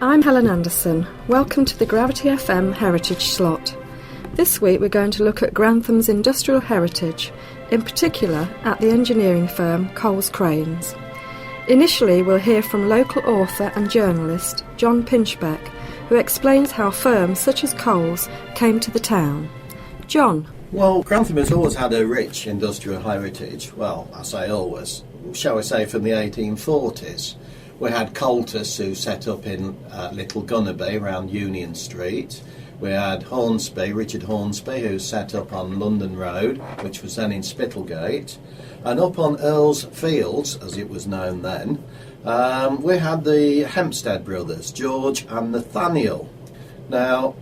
I'm Helen Anderson. Welcome to the Gravity FM Heritage Slot. This week we're going to look at Grantham's industrial heritage, in particular at the engineering firm Coles Cranes. Initially we'll hear from local author and journalist John Pinchbeck, who explains how firms such as Coles came to the town. John. Well, Grantham has always had a rich industrial heritage. Well, I say always. Shall we say from the 1840s. We had Coltus, who set up in Little Gunnerby around Union Street. We had Hornsby, Richard Hornsby, who set up on London Road, which was then in Spittlegate. And up on Earl's Fields, as it was known then, we had the Hempstead brothers, George and Nathaniel. Now,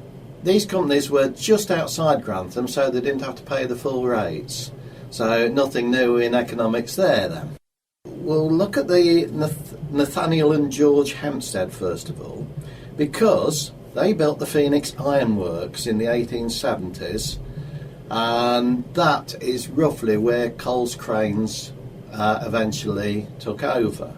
these companies were just outside Grantham, so they didn't have to pay the full rates. So nothing new in economics there then. We'll look at the Nathaniel and George Hempstead first of all, because they built the Phoenix Ironworks in the 1870s, and that is roughly where Coles Cranes eventually took over.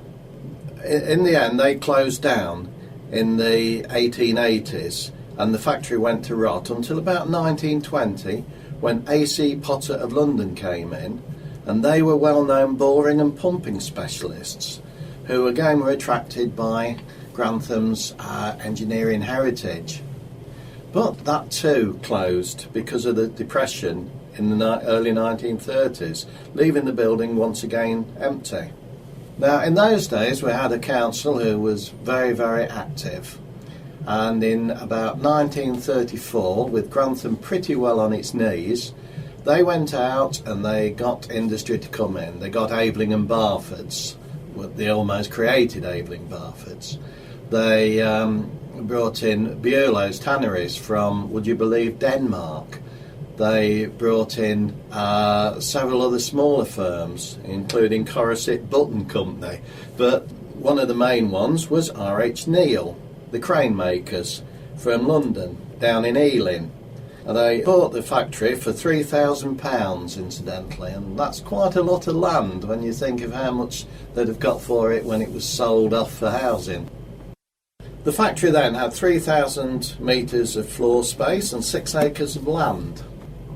In the end, they closed down in the 1880s, and the factory went to rot until about 1920, when A.C. Potter of London came in. And they were well-known boring and pumping specialists who again were attracted by Grantham's engineering heritage. But that too closed because of the Depression in the early 1930s, leaving the building once again empty. Now, in those days we had a council who was very, very active. And in about 1934, with Grantham pretty well on its knees, they went out and they got industry to come in. They got Aveling and Barfords. They almost created Aveling Barfords. They brought in Buelow's tanneries from, would you believe, Denmark. They brought in several other smaller firms, including Coruscant Button Company. But one of the main ones was R.H. Neal, the crane makers from London, down in Ealing. And they bought the factory for £3,000, incidentally, and that's quite a lot of land when you think of how much they'd have got for it when it was sold off for housing. The factory then had 3,000 metres of floor space and 6 acres of land.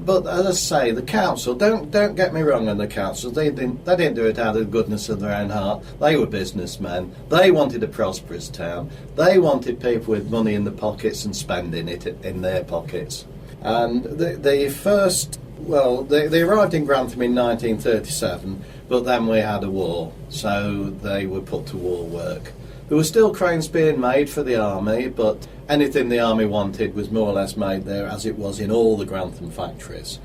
But as I say, the council, don't get me wrong on the council, they didn't do it out of the goodness of their own heart. They were businessmen. They wanted a prosperous town. They wanted people with money in their pockets and spending it in their pockets. And they arrived in Grantham in 1937, but then we had a war, so they were put to war work. There were still cranes being made for the army, but anything the army wanted was more or less made there, as it was in all the Grantham factories.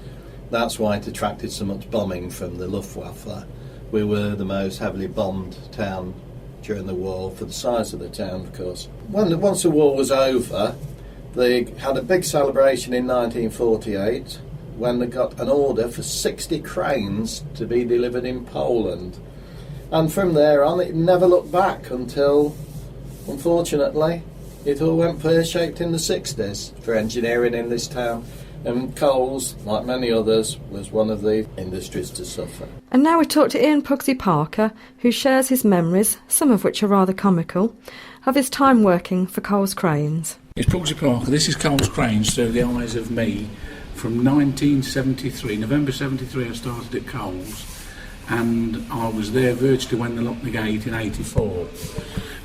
That's why it attracted so much bombing from the Luftwaffe. We were the most heavily bombed town during the war, for the size of the town, of course. Once the war was over, they had a big celebration in 1948 when they got an order for 60 cranes to be delivered in Poland. And from there on, it never looked back until, unfortunately, it all went pear-shaped in the 60s for engineering in this town. And Coles, like many others, was one of the industries to suffer. And now we talk to Ian Pugsy Parker, who shares his memories, some of which are rather comical, of his time working for Coles Cranes. It's Pugsy Parker. This is Coles Cranes through the eyes of me from 1973. November 73 I started at Coles, and I was there virtually when they locked the gate in 84.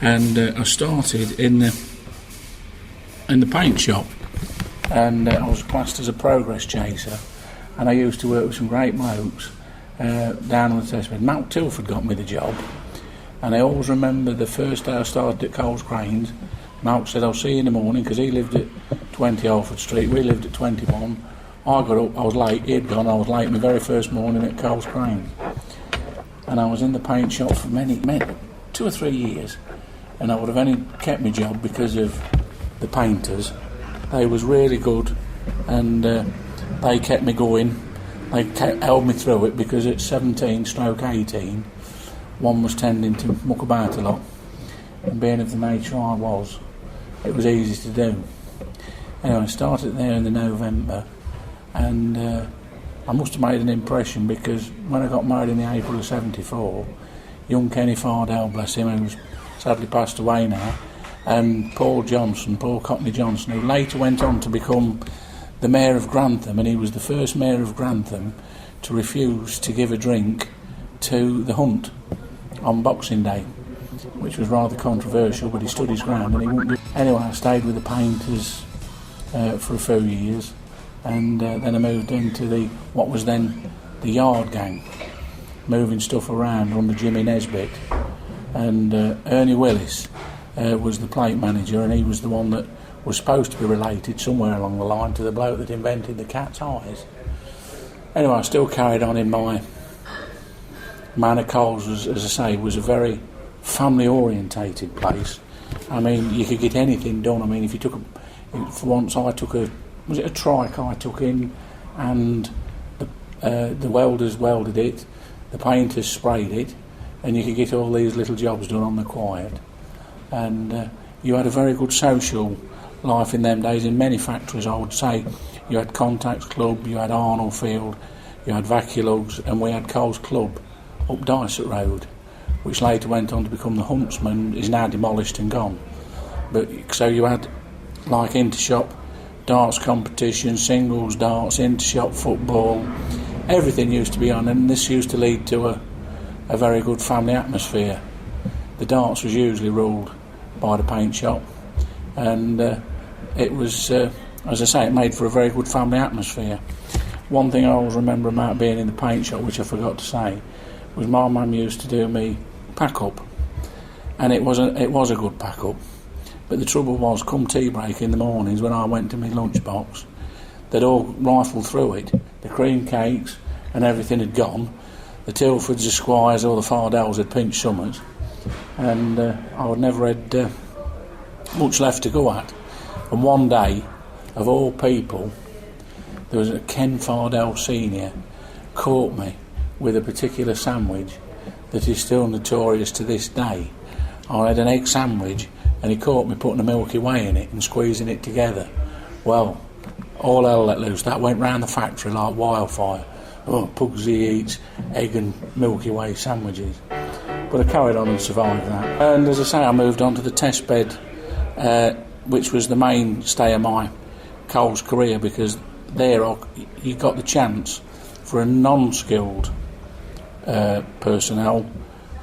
And I started in the paint shop, and I was classed as a progress chaser, and I used to work with some great blokes down on the test bed. Matt Tilford got me the job, and I always remember the first day I started at Coles Cranes. Malk said, "I'll see you in the morning," because he lived at 20 Alfred Street, we lived at 21. I got up, I was late, he'd gone, I was late my very first morning at Coles Cranes. And I was in the paint shop for many, 2 or 3 years, and I would have only kept my job because of the painters. They was really good, and they kept me going. They held me through it, because at 17/18, one was tending to muck about a lot. And being of the nature I was, it was easy to do. Anyway, I started there in the November, and I must have made an impression, because when I got married in the April of 74, young Kenny Fardell, bless him, who's sadly passed away now, and Paul Cockney Johnson, who later went on to become the Mayor of Grantham, and he was the first Mayor of Grantham to refuse to give a drink to the hunt on Boxing Day, which was rather controversial, but he stood his ground and he wouldn't do it. Anyway, I stayed with the painters for a few years, and then I moved into what was then the yard gang, moving stuff around under Jimmy Nesbitt, and Ernie Willis was the plate manager, and he was the one that was supposed to be related somewhere along the line to the bloke that invented the cat's eyes. Anyway, I still carried on in my manner. Coles, as I say, was a very family orientated place. I mean, you could get anything done. I mean, if you took for once I took a trike I took in, and the welders welded it, the painters sprayed it, and you could get all these little jobs done on the quiet. And you had a very good social life in them days in many factories, I would say. You had Contacts Club, you had Arnold Field, you had Vacuolugs, and we had Coles Club up Dysart Road, which later went on to become the Huntsman, is now demolished and gone. But so you had like inter-shop darts competition, singles darts, inter-shop football, everything used to be on, and this used to lead to a very good family atmosphere. The darts was usually ruled by the paint shop, and it was, as I say, it made for a very good family atmosphere. One thing I always remember about being in the paint shop, which I forgot to say, was my mum used to do me pack up, and it was a good pack up. But the trouble was, come tea break in the mornings when I went to my lunchbox, they'd all rifled through it. The cream cakes and everything had gone. The Tilfords, the Squires, or the Fardells had pinched summers, and I would never had much left to go at. And one day, of all people, there was a Ken Fardell Senior caught me with a particular sandwich that is still notorious to this day. I had an egg sandwich, and he caught me putting a Milky Way in it and squeezing it together. Well, all hell let loose. That went round the factory like wildfire. Oh, Pugsy eats egg and Milky Way sandwiches. But I carried on and survived that. And as I say, I moved on to the test bed, which was the mainstay of my Coles career, because there you got the chance for a non-skilled personnel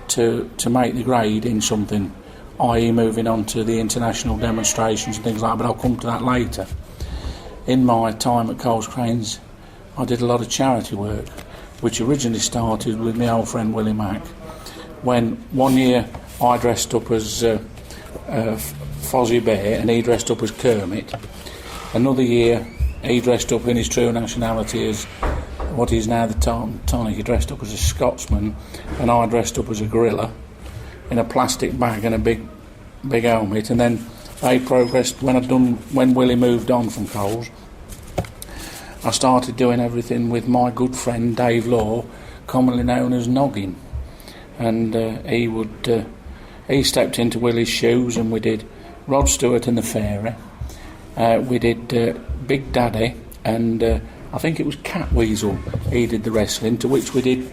to make the grade in something, i.e. moving on to the international demonstrations and things like that, but I'll come to that later. In my time at Coles Cranes, I did a lot of charity work, which originally started with my old friend Willie Mack, when one year I dressed up as Fozzie Bear and he dressed up as Kermit. Another year he dressed up in his true nationality as what is now the Tonic. He dressed up as a Scotsman, and I dressed up as a gorilla in a plastic bag and a big helmet. And then they progressed. When Willie moved on from Coles, I started doing everything with my good friend Dave Law, commonly known as Noggin, and he stepped into Willie's shoes, and we did Rod Stewart and the Fairy. We did Big Daddy, and I think it was Cat Weasel. He did the wrestling, to which we did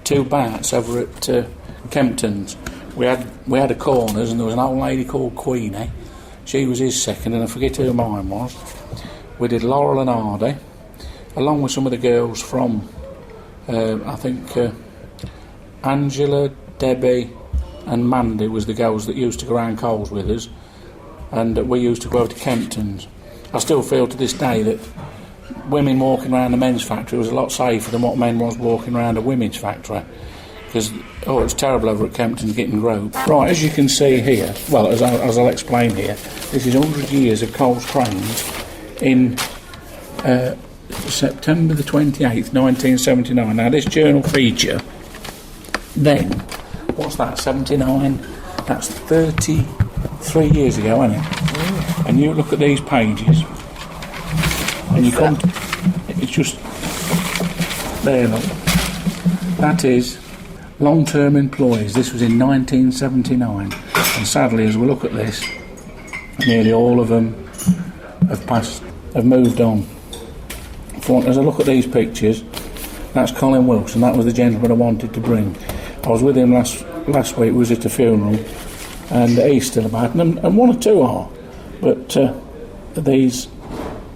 2 bouts over at Kempton's. We had a corners, and there was an old lady called Queenie. She was his second, and I forget who mine was. We did Laurel and Hardy, along with some of the girls from, I think, Angela, Debbie and Mandy was the girls that used to go around Coles with us, and we used to go over to Kempton's. I still feel to this day that women walking around the men's factory was a lot safer than what men was walking around a women's factory, because it was terrible over at Kempton's getting groped. Right, as you can see here, well, as I'll explain here, this is 100 years of Coles Cranes in September the 28th, 1979. Now, this journal feature, then, what's that, 79? That's 33 years ago, isn't it? And you look at these pages, and you come to, it's just, there, look. That is long-term employees. This was in 1979. And sadly, as we look at this, nearly all of them have moved on. As I look at these pictures, that's Colin Wilkes, and that was the gentleman I wanted to bring. I was with him last week. We was at a funeral, and he's still about, and one or two are, but these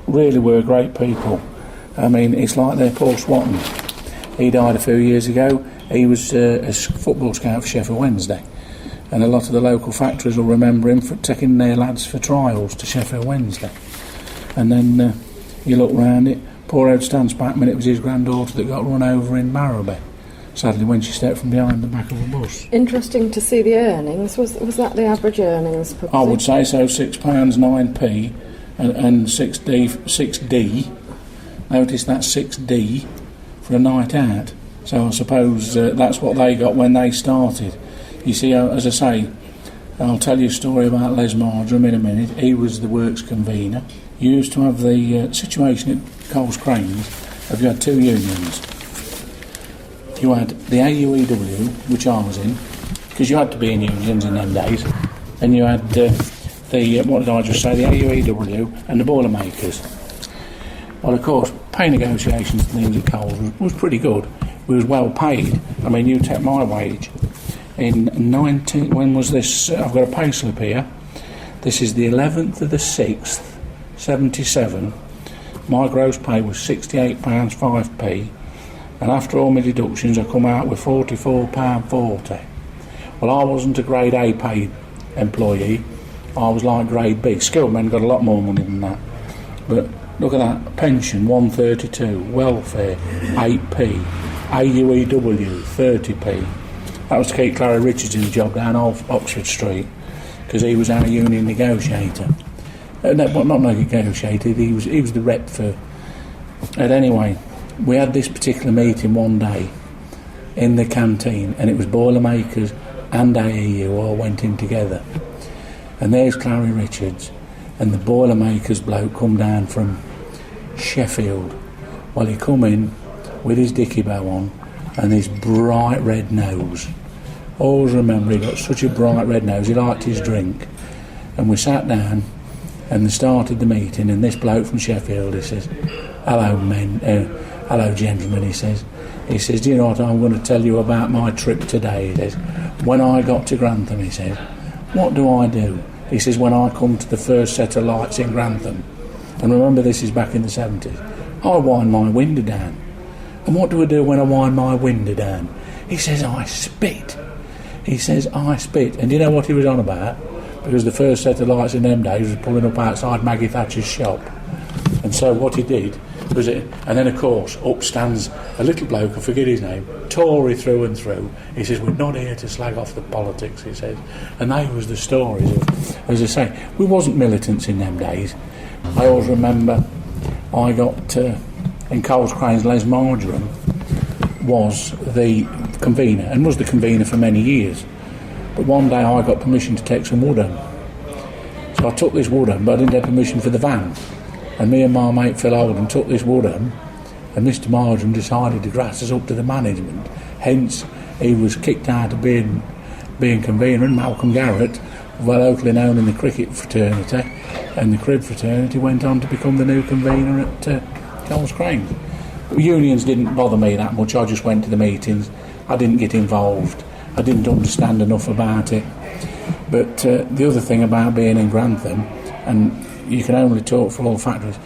really were great people. I mean, it's like their Paul Swatton. He died a few years ago. He was a football scout for Sheffield Wednesday, and a lot of the local factories will remember him for taking their lads for trials to Sheffield Wednesday. And then you look round it, poor old Stan Spackman, it was his granddaughter that got run over in Marrowby, sadly, when she stepped from behind the back of a bus. Interesting to see the earnings. Was that the average earnings? Probably? I would say so, £6.9p and 6D. Notice that's 6D for a night out. So I suppose that's what they got when they started. You see, as I say, I'll tell you a story about Les Marjoram in a minute. He was the works convener. You used to have the situation at Coles Cranes. Have you had two unions? You had the AUEW, which I was in, because you had to be in unions in them days, and you had what did I just say, the AUEW and the Boilermakers. Well, of course, pay negotiations and things at Coles was pretty good. We was well paid. I mean, you take my wage. When was this? I've got a pay slip here. This is the 11th of the 6th, 77. My gross pay was £68.5p, and after all my deductions I come out with £44.40. Well, I wasn't a grade A paid employee, I was like grade B. Skilled men got a lot more money than that. But look at that, pension 132, welfare 8p, AUEW 30p. That was to keep Clary Richards in the job down off Oxford Street, because he was our union negotiator. Not negotiated, he was the rep for... And anyway, we had this particular meeting one day in the canteen, and it was Boilermakers and AEU all went in together. And there's Clary Richards, and the Boilermakers bloke come down from Sheffield. Well, he come in with his dicky bow on and his bright red nose. Always remember, he got such a bright red nose, he liked his drink. And we sat down and they started the meeting, and this bloke from Sheffield, he says, hello gentlemen, he says, do you know what I'm going to tell you about my trip today? He says, when I got to Grantham, he says, what do I do? He says, when I come to the first set of lights in Grantham, and remember this is back in the 70s, I wind my window down. And what do I do when I wind my window down? He says, I spit. He says, I spit. And do you know what he was on about? Because the first set of lights in them days was pulling up outside Maggie Thatcher's shop. And so what he did was and then of course up stands a little bloke, I forget his name, Tory through and through. He says, we're not here to slag off the politics, he says. And they was the stories of, as I say, we wasn't militants in them days. I always remember I got in Coles Cranes, Les Marjoram was the convener, and was the convener for many years. But one day I got permission to take some wood home. So I took this wood home, but I didn't have permission for the van. And me and my mate Phil Oldham took this wood home, and Mr Marjoram decided to grass us up to the management. Hence, he was kicked out of being convener, and Malcolm Garrett, well locally known in the cricket fraternity and the crib fraternity, went on to become the new convener at Coles Cranes. Unions didn't bother me that much, I just went to the meetings, I didn't get involved, I didn't understand enough about it. But the other thing about being in Grantham, and you can only talk for all factories,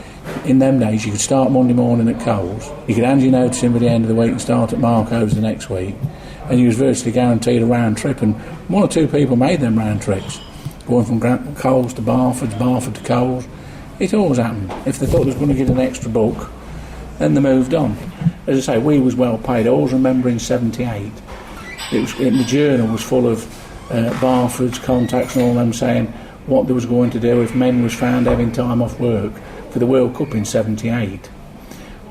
in them days you could start Monday morning at Coles, you could hand your notice in by the end of the week and start at Marco's the next week, and you was virtually guaranteed a round trip, and one or two people made them round trips, going from Coles to Barford to Coles. It always happened. If they thought they was going to get an extra book, then they moved on. As I say, we was well paid. I always remember in 78, the journal was full of Barford's contacts and all them saying what they was going to do if men was found having time off work for the World Cup in 78.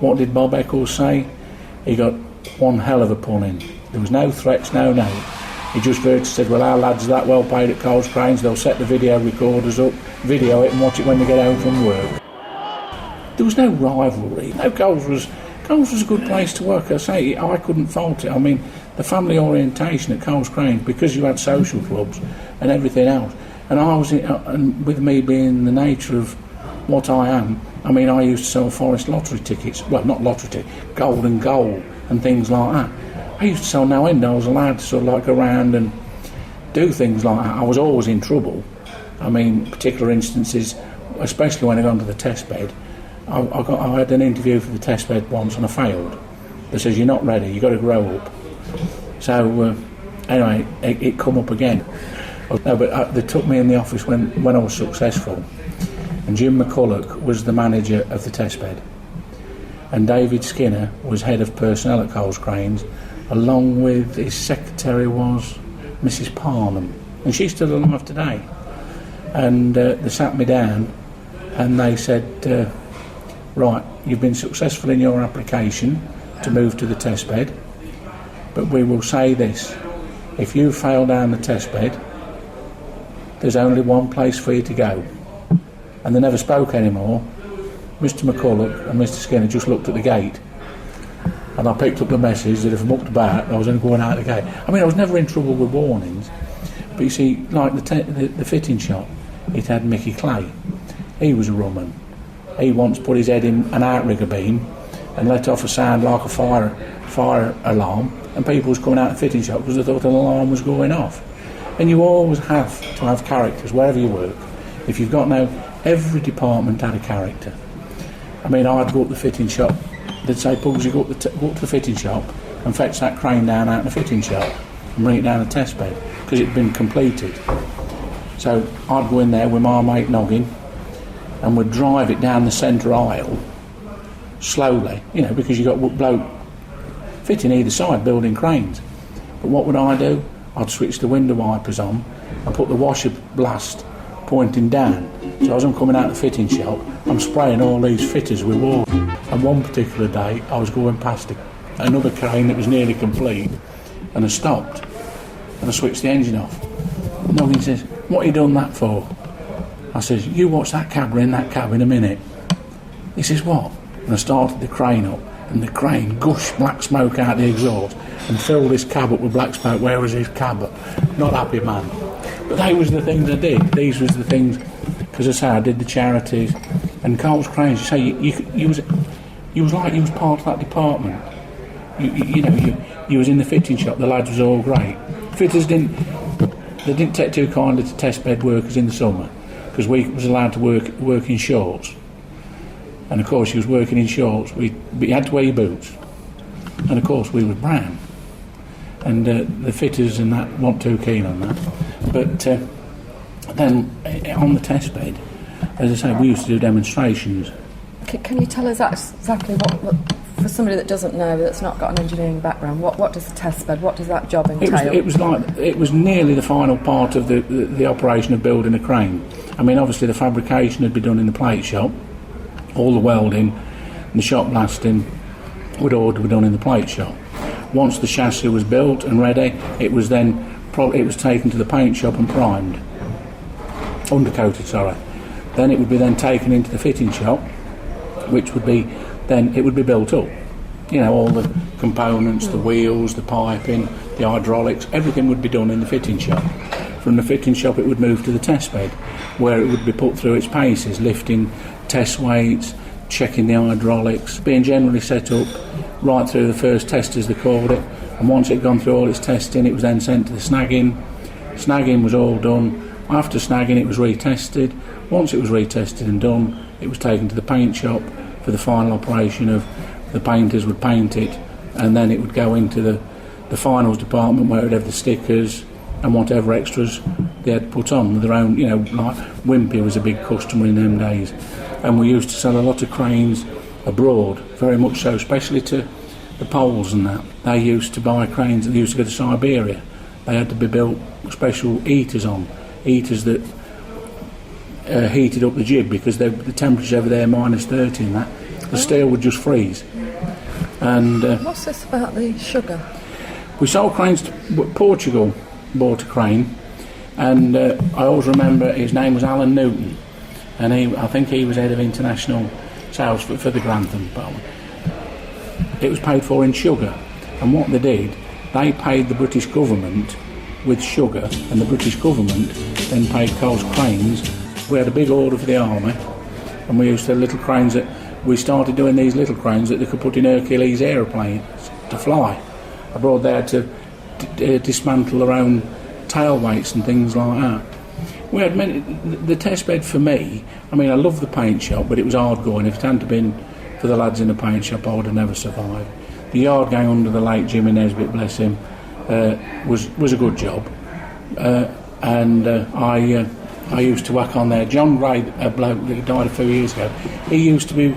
What did Bob Eccles say? He got one hell of a pun in. There was no threats, no note. He just virtually said, well, our lads are that well paid at Coles Cranes, they'll set the video recorders up, video it and watch it when they get home from work. There was no rivalry. No, Coles was a good place to work. I say, I couldn't fault it. I mean, the family orientation at Coles Cranes, because you had social clubs and everything else, and I was, and with me being the nature of what I am, I mean, I used to sell Forest lottery tickets, well, not lottery tickets, golden goal and things like that. I used to sell no end. I was allowed to sort of like go around and do things like that. I was always in trouble. I mean, particular instances, especially when I got onto the test bed. I had an interview for the test bed once and I failed. They says, you're not ready, you've got to grow up. So anyway, it come up again. No, but they took me in the office when I was successful, and Jim McCulloch was the manager of the test bed, and David Skinner was head of personnel at Coles Cranes, along with his secretary was Mrs. Parnham, and she's still alive today. And they sat me down and they said, right, you've been successful in your application to move to the test bed, but we will say this: if you fail down the test bed, there's only one place for you to go. And they never spoke anymore. Mr. McCulloch and Mr. Skinner just looked at the gate, and I picked up the message that if I mucked about, I was only going out the gate. I mean, I was never in trouble with warnings, but you see, like the fitting shop, it had Mickey Clay. He was a rumman. He once put his head in an outrigger beam and let off a sound like a fire alarm, and people was coming out of the fitting shop because they thought an alarm was going off. And you always have to have characters wherever you work. If you've got every department had a character. I mean, I'd go up the fitting shop, they'd say, Pugs, you go up to the fitting shop and fetch that crane down out in the fitting shop and bring it down the test bed, because it'd been completed. So I'd go in there with my mate Noggin and we'd drive it down the centre aisle slowly, because you got bloke fitting either side building cranes. But what would I do? I'd switch the window wipers on and put the washer blast pointing down. So as I'm coming out of the fitting shop, I'm spraying all these fitters with water. And one particular day, I was going past another crane that was nearly complete, and I stopped and I switched the engine off. Noggin says, what have you done that for? I says, you watch that cabber in that cab in a minute. He says, what? And I started the crane up, and the crane gushed black smoke out the exhaust and filled this cab up with black smoke. Where was his cab? Not happy man. But they was the things I did. These was the things, because I say I did the charities, and Coles Cranes. You say you was like you was part of that department. You was in the fitting shop. The lads was all great. Fitters didn't take too kindly to test bed workers in the summer, because we was allowed to work in shorts. And of course, you was working in shorts. But you had to wear your boots. And of course, we was brown. And the fitters and that weren't too keen on that. But then on the test bed, as I say, we used to do demonstrations. Can you tell us exactly what, for somebody that doesn't know, that's not got an engineering background, what does the test bed, what does that job entail? It was nearly the final part of the operation of building a crane. I mean, obviously the fabrication had been done in the plate shop, all the welding and the shot blasting would all be done in the plate shop. Once the chassis was built and ready, it was taken to the paint shop and primed, undercoated, sorry. Then it would be taken into the fitting shop, which would be built up. All the components, the wheels, the piping, the hydraulics, everything would be done in the fitting shop. From the fitting shop it would move to the test bed, where it would be put through its paces, lifting test weights, checking the hydraulics, being generally set up right through the first test, as they called it. And once it had gone through all its testing, it was then sent to the snagging. Snagging was all done. After snagging, it was retested. Once it was retested and done, it was taken to the paint shop for the final operation of the painters would paint it, and then it would go into the finals department, where it would have the stickers and whatever extras they had put on with their own. Like Wimpy was a big customer in them days, and we used to sell a lot of cranes abroad, very much so, especially to the Poles and that. They used to buy cranes, they used to go to Siberia. They had to be built special heaters that heated up the jib, because the temperature over there -30 and that, the steel would just freeze. And what's this about the sugar? We sold cranes to Portugal. Bought a crane, and I always remember his name was Alan Newton, and I think he was head of international sales for the Grantham. It was paid for in sugar, and what they did, they paid the British government with sugar, and the British government then paid Coles Cranes. We had a big order for the army, and we used to have little cranes that we started doing these little cranes that they could put in Hercules aeroplanes to fly abroad. They had to dismantle their own tail weights and things like that. We had many. The test bed for me, I mean, I love the paint shop, but it was hard going. If it hadn't been for the lads in the paint shop, I would have never survived. The yard going under the lake, Jimmy Nesbitt, bless him, was a good job. I used to whack on there. John Gray, a bloke that died a few years ago, he used to be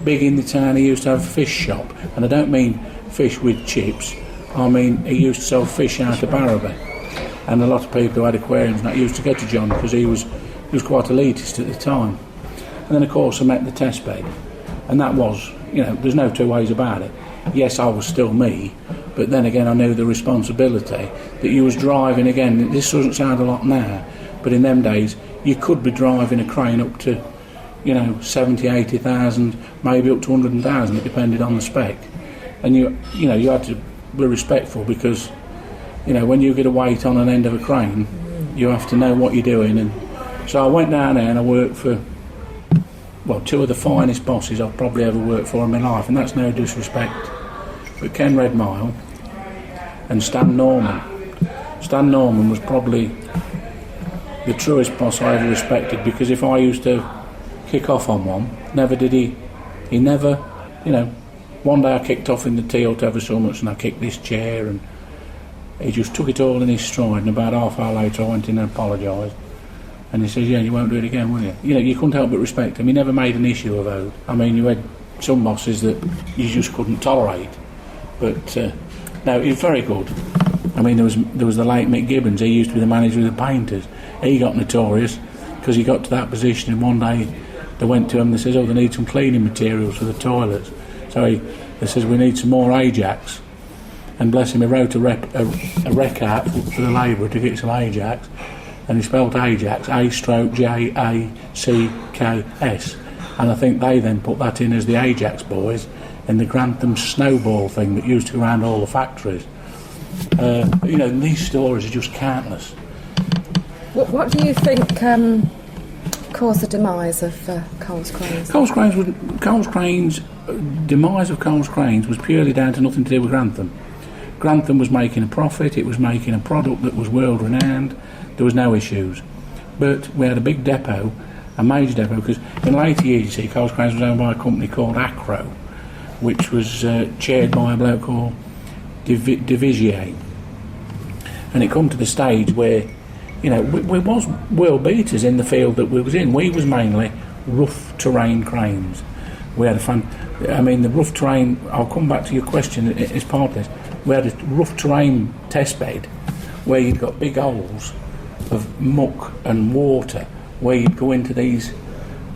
big in the town. He used to have a fish shop, and I don't mean fish with chips. I mean, he used to sell fish out of Barrowby, and a lot of people who had aquariums and that used to go to John because he was quite elitist at the time. And then, of course, I met the test bed, and that was, there's no two ways about it. Yes, I was still me, but then again, I knew the responsibility that you was driving. Again, this doesn't sound a lot now, but in them days, you could be driving a crane up to, 70, 80,000, maybe up to 100,000. It depended on the spec, and you had to be respectful because, when you get a weight on an end of a crane, you have to know what you're doing. And so I went down there and I worked for, two of the finest bosses I've probably ever worked for in my life, and that's no disrespect, but Ken Redmile and Stan Norman. Stan Norman was probably the truest boss I ever respected, because if I used to kick off on one, he never, one day I kicked off in the tea hut ever so much and I kicked this chair, and he just took it all in his stride, and about half hour later I went in and apologised, and he says, you won't do it again, will you? You couldn't help but respect him. He never made an issue of it. I mean, you had some bosses that you just couldn't tolerate, but no, he was very good. I mean, there was the late Mick Gibbons. He used to be the manager of the painters. He got notorious because he got to that position, and one day they went to him and they says, they need some cleaning materials for the toilets. So they says, we need some more Ajax. And bless him, he wrote a rec out for the labourer to get some Ajax, and he spelt Ajax, A-J-A-C-K-S. And I think they then put that in as the Ajax boys in the Grantham snowball thing that used to go around all the factories. These stories are just countless. What do you think caused the demise of Coles Cranes? Demise of Coles Cranes was purely down to nothing to do with Grantham. Grantham was making a profit, it was making a product that was world renowned, there was no issues. But we had a big depot, a major depot, because in later years, you see, Coles Cranes was owned by a company called Acro, which was chaired by a bloke called Divisier. And it come to the stage where, we was world beaters in the field that we was in. We was mainly rough terrain cranes. We had the rough terrain, I'll come back to your question as part of this. We had a rough terrain test bed where you'd got big holes of muck and water, where you'd go into these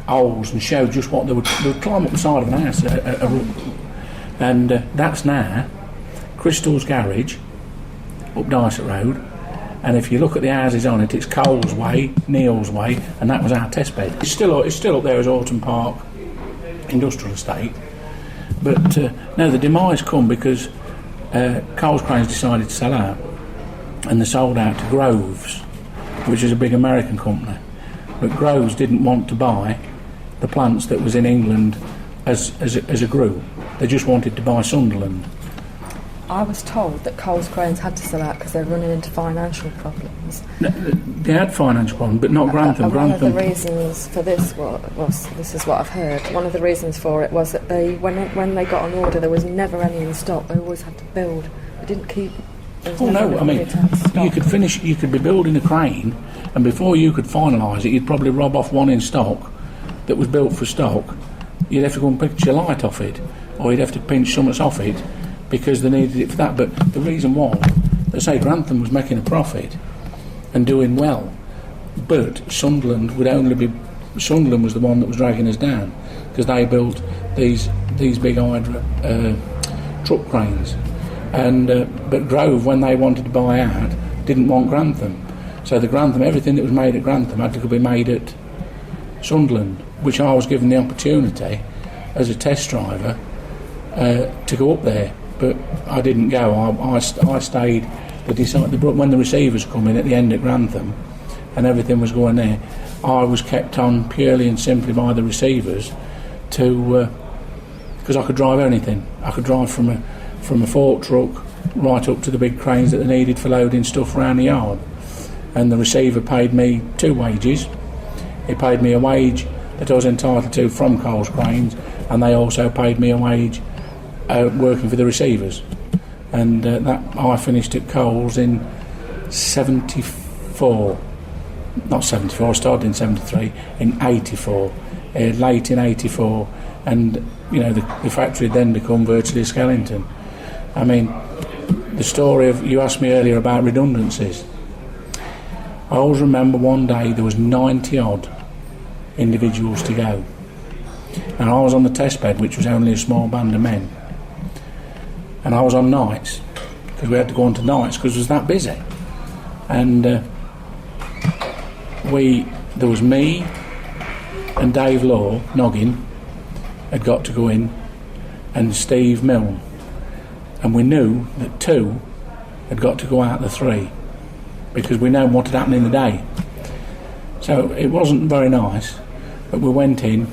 holes and show just what they would climb up the side of an house, and that's now Crystal's Garage up Dysart Road, and if you look at the houses on it, it's Coles Way, Neil's Way, and that was our test bed. It's still up there as Autumn Park Industrial Estate, but no, the demise come because Coles Cranes decided to sell out, and they sold out to Groves, which is a big American company, but Groves didn't want to buy the plants that was in England as a group. They just wanted to buy Sunderland. I was told that Coles Cranes had to sell out because they're running into financial problems. They had financial problems, but not Grantham. One of the reasons for this was this is what I've heard. One of the reasons for it was that when they got an order, there was never any in stock. They always had to build. They didn't keep. Oh no! I mean, you could be building a crane, and before you could finalise it, you'd probably rob off one in stock that was built for stock. You'd have to go and pinch your light off it, or you'd have to pinch something off it, because they needed it for that. But the reason was, they say Grantham was making a profit and doing well, but Sunderland was the one that was dragging us down, because they built these big truck cranes, and but Grove, when they wanted to buy out, didn't want Grantham, so everything that was made at Grantham had to be made at Sunderland, which I was given the opportunity as a test driver to go up there. But I didn't go. I stayed. When the receivers come in at the end at Grantham and everything was going there, I was kept on purely and simply by the receivers because I could drive anything. I could drive from a fork truck right up to the big cranes that they needed for loading stuff around the yard. and the receiver paid me 2 wages. He paid me a wage that I was entitled to from Coles Cranes, and they also paid me a wage working for the receivers. And that I finished at Coles in 74. Not 74, I started in 73, in 84, late in 84, and the factory had then become virtually a skeleton. I mean, the story of, you asked me earlier about redundancies. I always remember one day there was 90 odd individuals to go, and I was on the test bed, which was only a small band of men, and I was on nights because we had to go on to nights because it was that busy. And there was me and Dave Law, Noggin, had got to go in, and Steve Milne, and we knew that 2 had got to go out of the 3 because we know what had happened in the day. So it wasn't very nice, but we went in.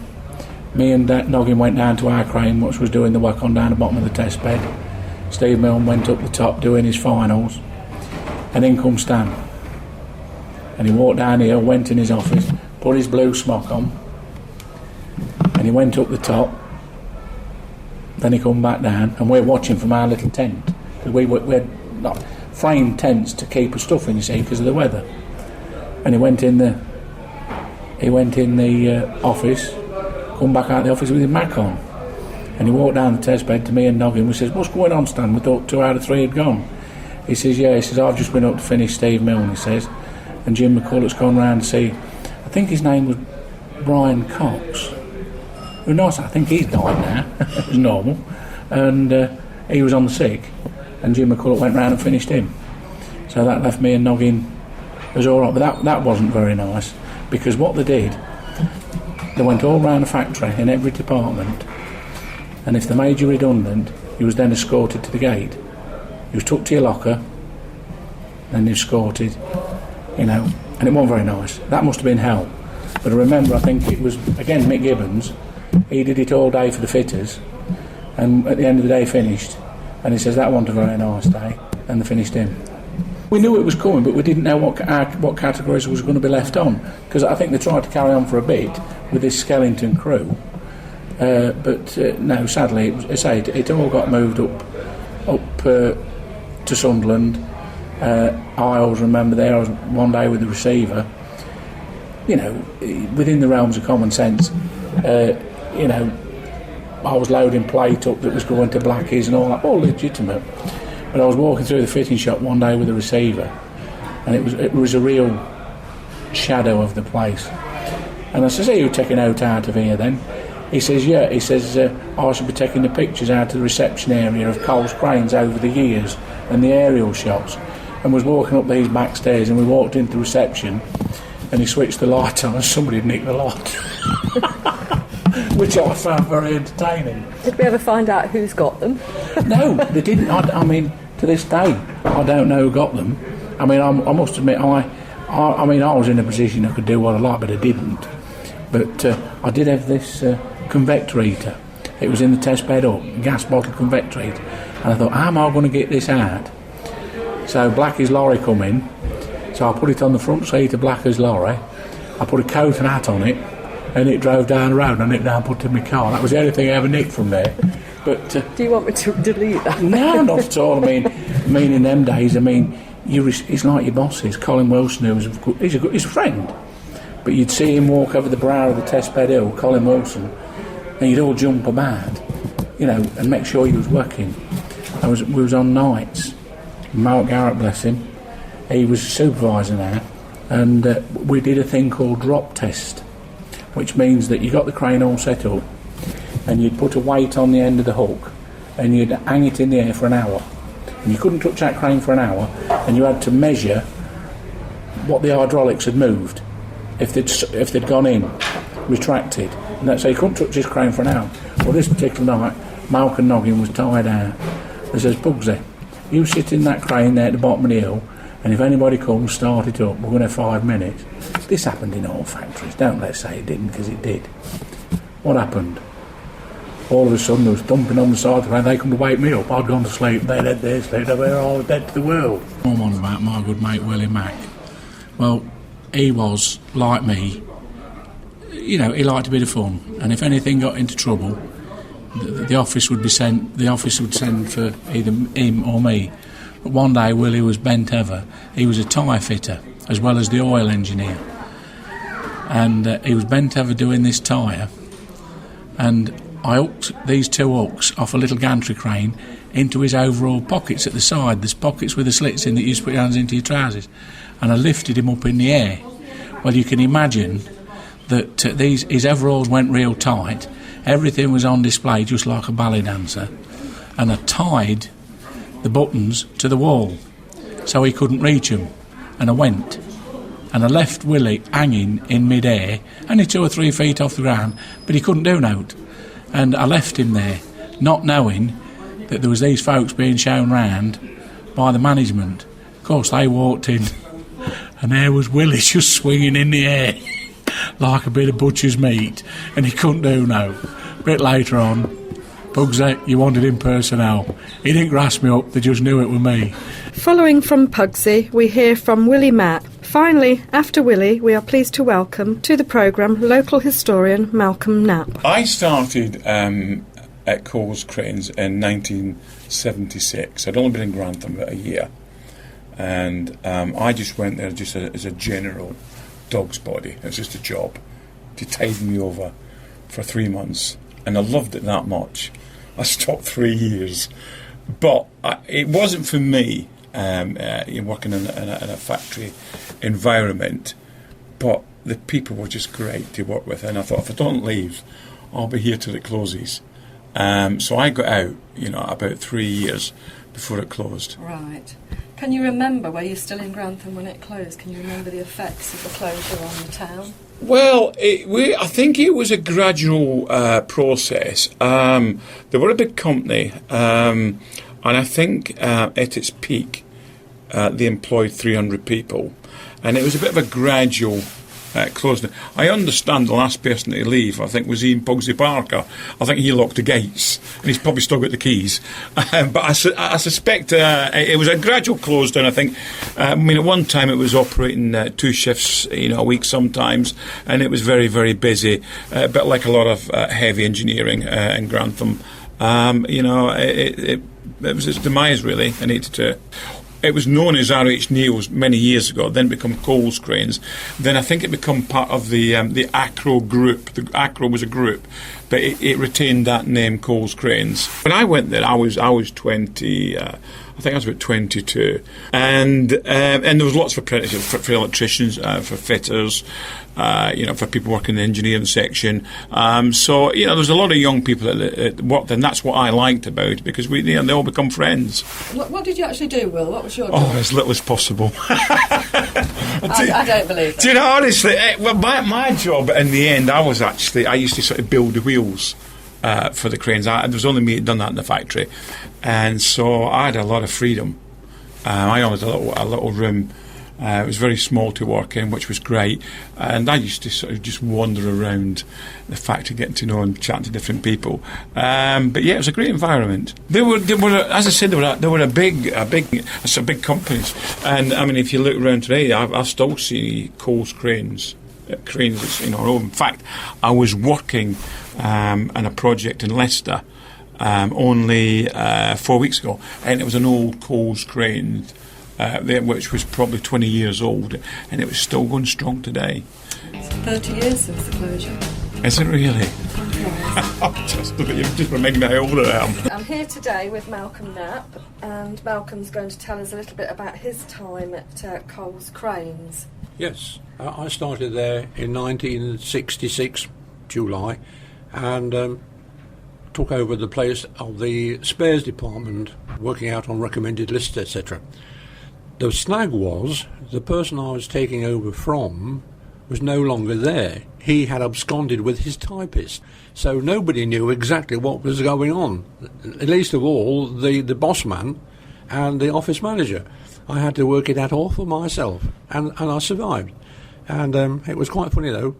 Me and Noggin went down to our crane, which was doing the work on down the bottom of the test bed. Steve Milne went up the top doing his finals, and in come Stan. And he walked down here, went in his office, put his blue smock on, and he went up the top. Then he come back down, and we're watching from our little tent, because we had not framed tents to keep our stuff in, you see, because of the weather. And he went in the office, come back out of the office with his Mac on, and he walked down the test bed to me and Noggin. We says, "What's going on, Stan? We thought 2 out of 3 had gone." He says, "Yeah." He says, "I've just been up to finish Steve Milne," he says, "and Jim McCulloch's gone round to see," I think his name was Brian Cox, who knows, I think he's died now, it was normal, and he was on the sick, and Jim McCulloch went round and finished him. So that left me and Noggin as all right, but that wasn't very nice, because what they did, they went all round the factory in every department, and if they made you redundant, you was then escorted to the gate. You was took to your locker, then escorted, and it wasn't very nice. That must have been hell. But I remember, I think it was, again, Mick Gibbons, he did it all day for the fitters, and at the end of the day finished, and he says that wasn't a very nice day, and they finished him. We knew it was coming, but we didn't know what categories was going to be left on, because I think they tried to carry on for a bit with this skeleton crew, but no, sadly, it all got moved up to Sunderland. I always remember there, I was one day with the receiver, within the realms of common sense, I was loading plate up that was going to Blackies and all that, all legitimate. But I was walking through the fitting shop one day with a receiver, and it was a real shadow of the place. And I says, "Are you taking out of here then?" He says, "Yeah." He says, "I should be taking the pictures out of the reception area of Coles Cranes over the years and the aerial shots." And was walking up these back stairs, and we walked into reception, and he switched the light on and somebody had nicked the light. Which I found very entertaining. Did we ever find out who's got them? No, they didn't. I mean, to this day, I don't know who got them. I mean, I must admit, I was in a position I could do what I like, but I didn't. But I did have this convector heater. It was in the test bed up, gas bottle convector heater. And I thought, how am I going to get this out? So Blackie's lorry come in, so I put it on the front seat of Blackie's lorry. I put a coat and hat on it, and it drove down the road, and I nicked down and put it in my car. That was the only thing I ever nicked from there. But do you want me to delete that? No, not at all. I mean, in them days, he's like your bosses. Colin Wilkes he's a friend, but you'd see him walk over the brow of the test bed hill, Colin Wilson, and you'd all jump about, and make sure you was working. We was on nights. Mark Garrett, bless him, he was a supervisor now, and we did a thing called drop test, which means that you got the crane all set up, and you'd put a weight on the end of the hook, and you'd hang it in the air for an hour, and you couldn't touch that crane for an hour, and you had to measure what the hydraulics had moved, if they'd gone in, retracted, and that's so you couldn't touch this crane for an hour. Well, this particular night, Malcolm Noggin was tired out. He says, "Bugsy, you sit in that crane there at the bottom of the hill, and if anybody comes, start it up. We're going to have 5 minutes." This happened in all factories. Don't let's say it didn't, because it did. What happened? All of a sudden, there was thumping on the side of the crane. They come to wake me up. I'd gone to sleep. They'd had their sleep. They were all dead to the world. I'm on about my good mate Willie Mack. Well, he was, like me, he liked a bit of fun, and if anything got into trouble, the office would send for either him or me. But one day Willie was bent over. He was a tyre fitter as well as the oil engineer, and he was bent over doing this tyre, and I hooked these 2 hooks off a little gantry crane into his overall pockets at the side. There's pockets with the slits in that you used to put your hands into your trousers, and I lifted him up in the air. Well, you can imagine that his overalls went real tight. Everything was on display just like a ballet dancer, and I tied the buttons to the wall so he couldn't reach them, and I went and I left Willie hanging in mid-air, only 2 or 3 feet off the ground, but he couldn't do nought, and I left him there not knowing that there was these folks being shown round by the management. Of course they walked in and there was Willie just swinging in the air like a bit of butcher's meat, and he couldn't do no. A bit later on, Pugsy, you wanted him personnel. He didn't grass me up, they just knew it was me. Following from Pugsy, we hear from Willie Mapp. Finally, after Willie, we are pleased to welcome to the programme local historian Malcolm Knapp. I started at Coles Cranes in 1976. I'd only been in Grantham about a year, and I just went there just as a general dog's body. It was just a job to tide me over for 3 months, and I loved it that much. I stopped 3 years, but it wasn't for me. Working in a factory environment, but the people were just great to work with, and I thought, if I don't leave, I'll be here till it closes. So I got out, about 3 years before it closed. Right. Can you remember, were you still in Grantham when it closed? Can you remember the effects of the closure on the town? Well, I think it was a gradual process. They were a big company, and I think at its peak, they employed 300 people, and it was a bit of a gradual closing. I understand the last person to leave, I think, was Ian Pugsy Parker. I think he locked the gates, and he's probably still got the keys. But I suspect it was a gradual close down, I think. At one time it was operating 2 shifts a week sometimes, and it was very, very busy, a bit like a lot of heavy engineering in Grantham. It was its demise, really, in 82. It was known as R.H. Neil's many years ago, then become Coles Cranes. Then I think it became part of the Acro group. The Acro was a group, but it retained that name, Coles Cranes. When I went there, I was 20. I think I was about 22, and there was lots of apprenticeships for electricians, for fitters, for people working in the engineering section. So there was a lot of young people that worked, and that's what I liked about it, because they all become friends. What did you actually do, Will? What was your job? Oh, as little as possible. I don't believe that. Do you know, honestly, my job in the end, I used to sort of build the wheels for the cranes. There was only me that done that in the factory, and so I had a lot of freedom. I only had a little room. It was very small to work in, which was great, and I used to sort of just wander around the factory, getting to know and chatting to different people. But yeah, it was a great environment. They were, as I said, they were a big companies. And if you look around today, I still see Coles Cranes. In fact, I was working on a project in Leicester only 4 weeks ago, and it was an old Coles Crane, which was probably 20 years old, and it was still going strong today. It's 30 years since the closure. Is it really? Just look at you, just making me how old I am. I'm here today with Malcolm Knapp, and Malcolm's going to tell us a little bit about his time at Coles Cranes. Yes, I started there in 1966, July, and took over the place of the spares department, working out on recommended lists, etc. The snag was the person I was taking over from was no longer there. He had absconded with his typist, so nobody knew exactly what was going on, least of all the boss man and the office manager. I had to work it out all for myself, and I survived. And it was quite funny, though.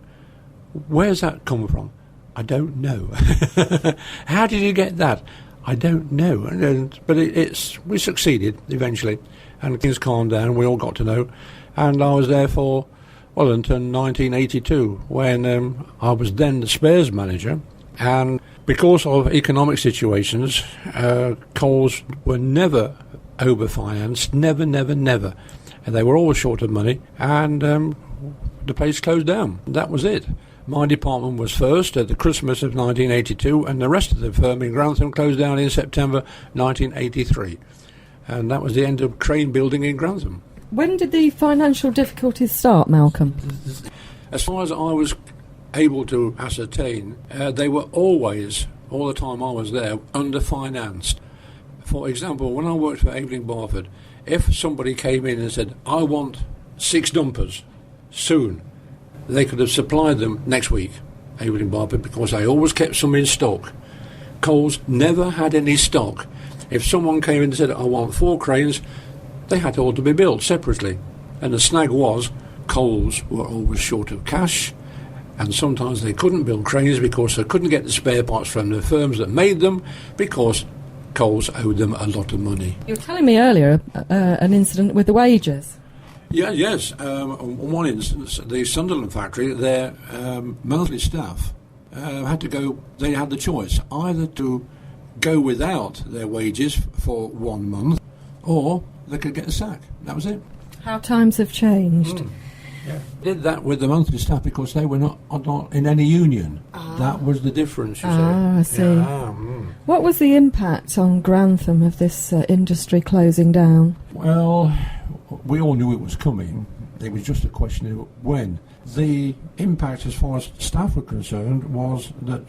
Where's that come from? I don't know. How did you get that? I don't know, but we succeeded eventually, and things calmed down. We all got to know, and I was there for until 1982, when I was then the spares manager, and because of economic situations, Coles were never overfinanced, never, and they were always short of money, and the place closed down. That was it. My department was first at the Christmas of 1982, and the rest of the firm in Grantham closed down in September 1983. And that was the end of crane building in Grantham. When did the financial difficulties start, Malcolm? As far as I was able to ascertain, they were always, all the time I was there, underfinanced. For example, when I worked for Aveling Barford, if somebody came in and said, I want 6 dumpers soon, they could have supplied them next week, Aveling Barford, because they always kept some in stock. Coles never had any stock. If someone came in and said, I want 4 cranes, they had all to be built separately. And the snag was, Coles were always short of cash, and sometimes they couldn't build cranes because they couldn't get the spare parts from the firms that made them, because Coles owed them a lot of money. You were telling me earlier an incident with the wages. Yes. On one instance, the Sunderland factory, their monthly staff had to go. They had the choice either to go without their wages for 1 month, or they could get a sack. That was it. How times have changed. Yeah. Did that with the monthly staff because they were not in any union. That was the difference, you see. I see. Yeah. What was the impact on Grantham of this industry closing down? Well, we all knew it was coming. It was just a question of when. The impact as far as staff were concerned was that,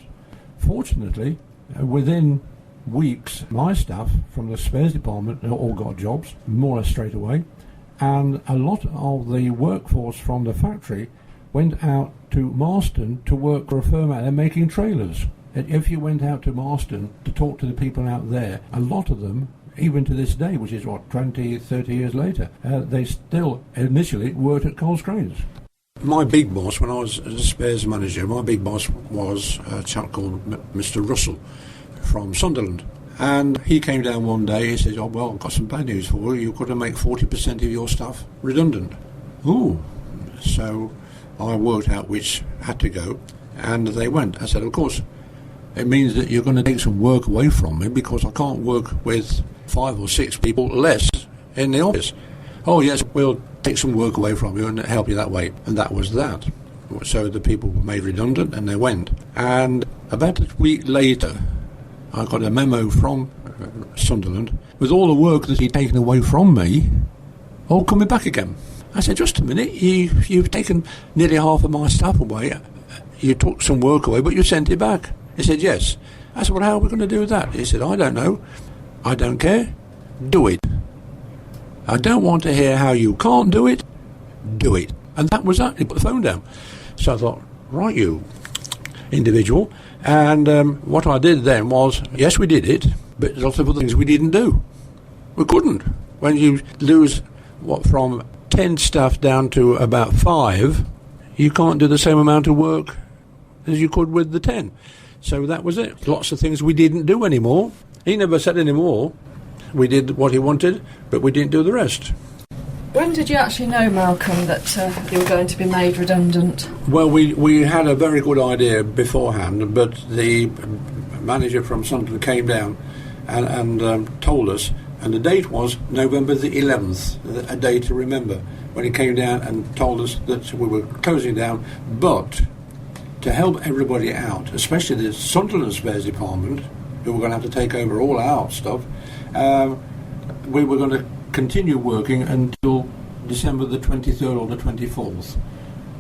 fortunately, within weeks, my staff from the spares department all got jobs, more or less straight away, and a lot of the workforce from the factory went out to Marston to work for a firm out there making trailers. And if you went out to Marston to talk to the people out there, a lot of them, even to this day, which is 20, 30 years later, they still initially worked at Coles Cranes. My big boss, when I was a spares manager, my big boss was a chap called Mr. Russell from Sunderland. And he came down one day, he said, oh, well, I've got some bad news for you. You've got to make 40% of your staff redundant. Ooh. So I worked out which had to go, and they went. I said, of course, it means that you're going to take some work away from me because I can't work with 5 or 6 people less in the office. Oh, yes, we'll take some work away from you and help you that way. And that was that. So the people were made redundant, and they went. And about a week later, I got a memo from Sunderland with all the work that he'd taken away from me, all coming back again. I said, just a minute, you've taken nearly half of my staff away. You took some work away, but you sent it back. He said, yes. I said, well, how are we going to do that? He said, I don't know. I don't care. Do it. I don't want to hear how you can't do it. Do it. And that was that. He put the phone down. So I thought, right, you individual. And what I did then was, yes, we did it, but there's lots of other things we didn't do. We couldn't. When you lose, from 10 staff down to about 5, you can't do the same amount of work as you could with the 10. So that was it. Lots of things we didn't do anymore. He never said any more. We did what he wanted, but we didn't do the rest. When did you actually know, Malcolm, that you were going to be made redundant? Well, we had a very good idea beforehand, but the manager from Sunderland came down and told us, and the date was November the 11th, a day to remember, when he came down and told us that we were closing down, but to help everybody out, especially the Sunderland Spares Department, who were going to have to take over all our stuff, we were going to continue working until December the 23rd or the 24th.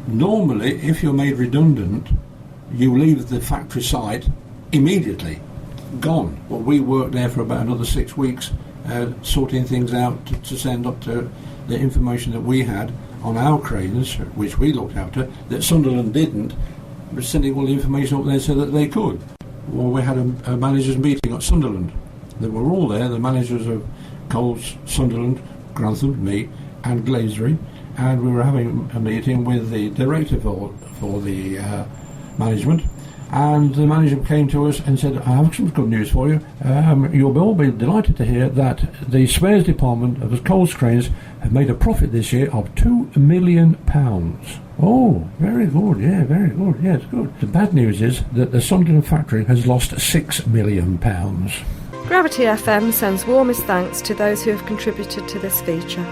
Normally, if you're made redundant, you leave the factory site immediately, gone. Well, we worked there for about another 6 weeks, sorting things out to send up to the information that we had on our cranes, which we looked after, that Sunderland didn't, but sending all the information up there so that they could. Well, we had a managers' meeting at Sunderland. They were all there, the managers of Coles, Sunderland, Grantham, me, and Glazery, and we were having a meeting with the director for the management, And the manager came to us and said, I have some good news for you. You'll all be delighted to hear that the spares department of the Coles Cranes have made a profit this year of £2 million. Oh, very good, yeah, very good, yes, good. The bad news is that the Sunderland factory has lost £6 million. Gravity FM sends warmest thanks to those who have contributed to this feature.